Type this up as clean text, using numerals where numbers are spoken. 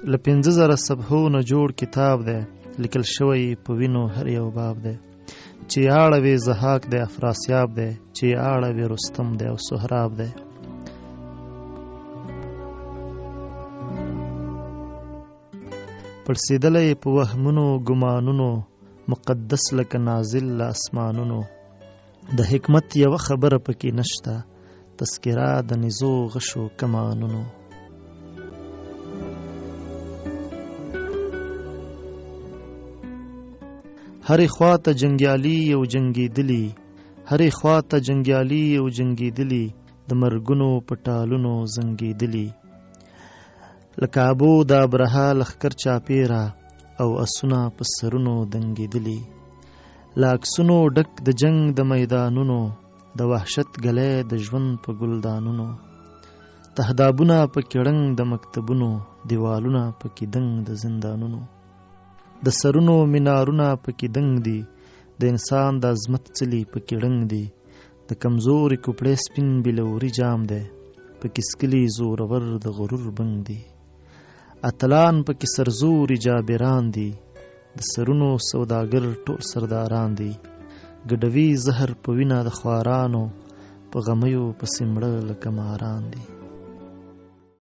له 5000 صفحو نه جوړ کتاب دی، لیکل شوی په وینو هر یو باب دی. چې اړوي زحاک دی افراسیاب دی، چې اړوي رستم دی او سهراب دی. پړسېدلی په وهمونو ګمانونو، مقدس لکه نازل له اسمانونو. د حکمت یوه خبره پکې نشته، تذکره د نزو غشو کمانونو. هرې خواته جنګیالي یو جنګېدلي، هرې خواته جنګیالي یو جنګېدلي، د مرګونو په ټالونو زنګېدلي. لکه ابو د ابرهه لښکر چاپېره، او اسونه په سرونو دنګېدلي. له عکسونو ډک د جنګ د میدانونو، د وحشت ګلی د ژوند په ګلدانونو. تهدابونه پکې ړنګ د مکتبونو، دیوالونه پکې دنګ د زندانونو. د سرونو مینارونه پکې دنګ دي، د انسان د عظمت څلي پکې ړنګ دي. د کمزوري کوپړې سپین بلوري جام دی، پکې سکلي زورور د غرور بنګ دي. اتلان پکې سرزوري جابران دي، د سرونو سوداګر ټول سرداران دي. ګډوي زهر په وینه د خوارانو، په غمیو پسې مړه لکه ماران دي.